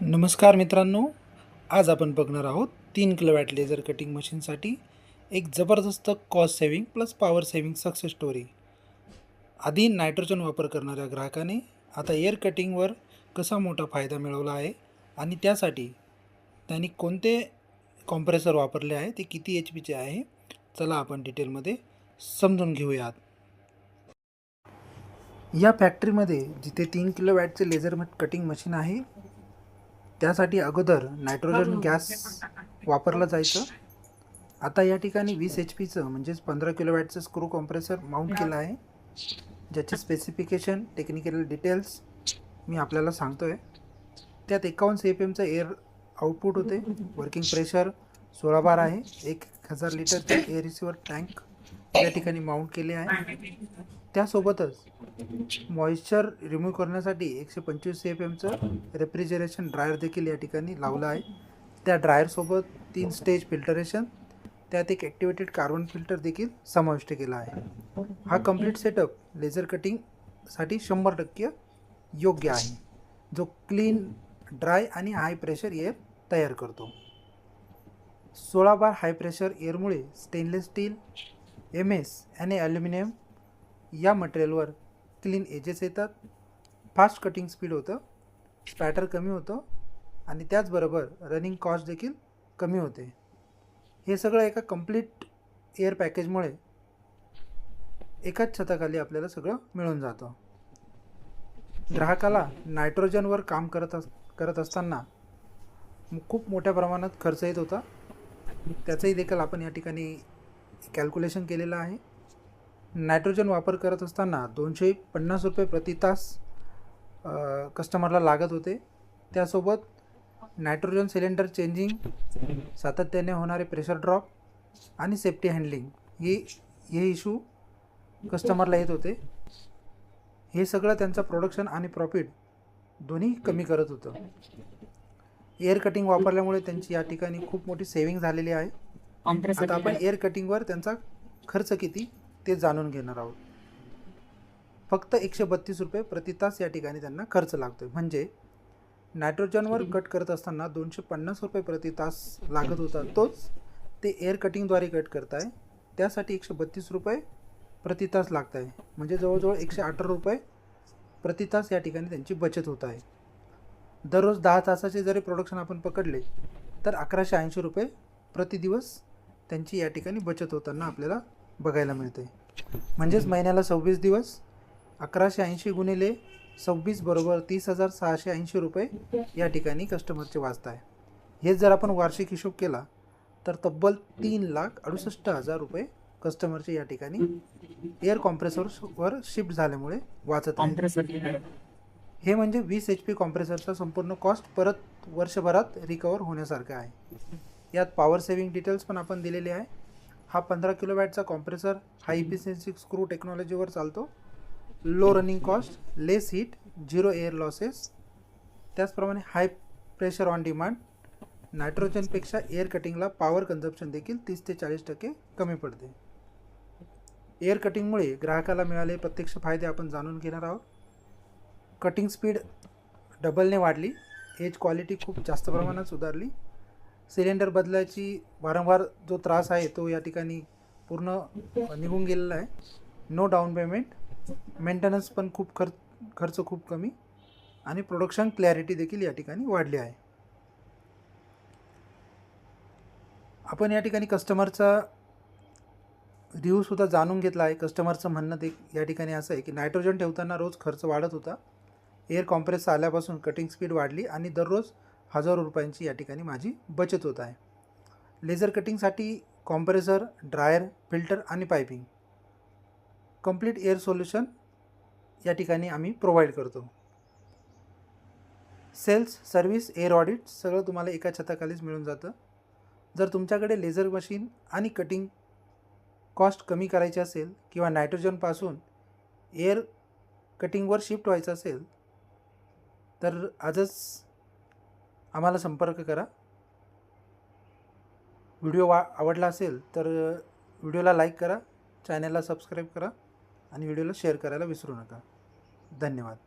नमस्कार मित्रांनो, आज आपण बघणार आहोत 3 किलोवॅट लेझर कटिंग मशीनसाठी एक जबरदस्त cost saving plus power saving success story. आधी नायट्रोजन वापर करणाऱ्या ग्राहकाने आता एअर कटिंगवर कसा मोठा फायदा मिळवला आहे आणि त्यासाठी त्यांनी कोणते कॉम्प्रेसर वापरले आहे, ते किती HP चे आहे, चला आपण डिटेलमध्ये समजून घेऊयात। या फॅक्टरीमध्ये जिथे 3 किलोवॅटचे लेझर कटिंग मशीन आहे त्यासाठी अगोदर नायट्रोजन गॅस वापरला जायचं। आता या ठिकाणी 20 HP म्हणजेच 15 किलोवॅटचं स्क्रू कॉम्प्रेसर माउंट केलं आहे, ज्याचे स्पेसिफिकेशन टेक्निकल डिटेल्स मी आपल्याला सांगतो आहे। त्यात 51 CFMचं एअर आउटपुट होते, वर्किंग प्रेशर 16 बार आहे, 1000 लिटरचे एअर रिसिव्हर टँक या ठिकाणी माउंट केले आहे। त्यासोबतच मॉइश्चर रिमूव्ह करण्यासाठी 125 CFMचं रेफ्रिजरेशन ड्रायर देखील या ठिकाणी लावलं आहे। त्या ड्रायरसोबत 3 स्टेज फिल्टरेशन, त्यात एक ॲक्टिवेटेड कार्बन फिल्टर देखील समाविष्ट केला आहे। हा कंप्लीट सेटअप लेझर कटिंगसाठी 100% योग्य आहे, जो क्लीन, ड्राय आणि हाय प्रेशर एअर तयार करतो। 16 बार हाय प्रेशर एअरमुळे स्टेनलेस स्टील, MS आणि ॲल्युमिनियम या मटेरियलवर क्लीन एजेस येतात, फास्ट कटिंग स्पीड होतं, स्पॅटर कमी होतं आणि त्याचबरोबर रनिंग कॉस्ट देखील कमी होते। हे सगळं एका कंप्लीट एअर पॅकेजमुळे एकाच छताखाली आपल्याला सगळं मिळून जातं। ग्राहकाला नायट्रोजनवर काम करत असताना खूप मोठ्या प्रमाणात खर्च येत होता, त्याचंही देखील आपण या ठिकाणी कॅल्क्युलेशन केलेलं आहे। नायट्रोजन वापर करत असताना 250 रुपये प्रति तास कस्टमरला लागत होते। त्यासोबत नायट्रोजन सिलेंडर चेंजिंग, सातत्याने होणारे प्रेशर ड्रॉप आणि सेफ्टी हँडलिंग हे इशू कस्टमरला येत होते। हे सगळं त्यांचं प्रोडक्शन आणि प्रॉफिट दोन्ही कमी करत होतं। एअर कटिंग वापरल्यामुळे त्यांची या ठिकाणी खूप मोठी सेव्हिंग झालेली आहे। आता आपण एअर कटिंगवर त्यांचा खर्च किती ते जाणून घेणार आहोत। फक्त 132 रुपये प्रति तास या ठिकाणी त्यांना खर्च लागतो, म्हणजे नायट्रोजनवर कट करत असताना 250 रुपये प्रति तास लागत होता, तोच ते एअर कटिंगद्वारे कट करत आहे त्यासाठी 132 रुपये प्रति तास लागत आहे, म्हणजे जवळजवळ 118 रुपये प्रति तास या ठिकाणी त्यांची बचत होत आहे। दररोज 10 तासाचे जरी प्रोडक्शन आपण पकडले तर 1180 रुपये प्रति दिवस त्यांची या ठिकाणी बचत होताना आपल्याला बघायला मिळते। म्हणजेच महिन्याला 26 दिवस, 1180 गुणिले 26 बरोबर 30,680 रुपये या ठिकाणी कस्टमरचे वाचत आहे। हेच जर आपण वार्षिक हिशोब केला तर तब्बल 3,68,000 रुपये कस्टमरचे या ठिकाणी एअर कॉम्प्रेसरवर शिफ्ट झाल्यामुळे वाचत आहे। हे म्हणजे 20 HP कॉम्प्रेसरचा संपूर्ण कॉस्ट परत वर्षभरात रिकवर होण्यासारखं आहे। यात पॉवर सेव्हिंग डिटेल्स पण आपण दिलेले आहे। हा 15 किलोवॅटचा कॉम्प्रेसर हाय इफिशियन्सी स्क्रू टेक्नॉलॉजीवर चालतो, low running cost, less heat, 0 air losses, त्याचप्रमाणे हाय प्रेशर ऑन डिमांड। नायट्रोजनपेक्षा एअर कटिंगला पॉवर कन्झम्पशन देखील 30 ते 40% कमी पडते। एअर कटिंगमुळे ग्राहकाला मिळाले प्रत्यक्ष फायदे आपण जाणून घेणार आहोत। कटिंग स्पीड डबलने वाढली, एज क्वालिटी खूप जास्त प्रमाणात सुधारली, सिलेंडर बदलायची वारंवार जो त्रास आहे तो या ठिकाणी पूर्ण निघून गेलेला आहे, नो डाऊन पेमेंट, मेंटेनन्स पण खूप खर्च खूप कमी आणि प्रोडक्शन क्लॅरिटी देखील या ठिकाणी वाढली आहे। आपण या ठिकाणी कस्टमरचा रिव्ह्यूसुद्धा जाणून घेतला आहे। कस्टमरचं म्हणणं या ठिकाणी असं आहे की नायट्रोजन ठेवताना रोज खर्च वाढत होता, एअर कॉम्प्रेसर आल्यापासून कटिंग स्पीड वाढली आणि दररोज हजारो रुपयांची या ठिकाणी माझी बचत होत आहे। लेझर कटिंगसाठी कॉम्प्रेसर, ड्रायर, फिल्टर आणि पायपिंग कंप्लीट एअर सोल्युशन या ठिकाणी आम्ही प्रोव्हाइड करतो। सेल्स, सर्व्हिस, एअर ऑडिट सगळं तुम्हाला एका छताखालीच मिळून जातं। जर तुमच्याकडे लेझर मशीन आणि कटिंग कॉस्ट कमी करायची असेल किंवा नायट्रोजनपासून एअर कटिंगवर शिफ्ट व्हायचं असेल तर आजच आम्हाला संपर्क करा। व्हिडिओ आवडला असेल तर व्हिडिओला लाईक करा, चॅनलला सबस्क्राईब करा आणि व्हिडिओला शेअर करायला विसरू नका। धन्यवाद।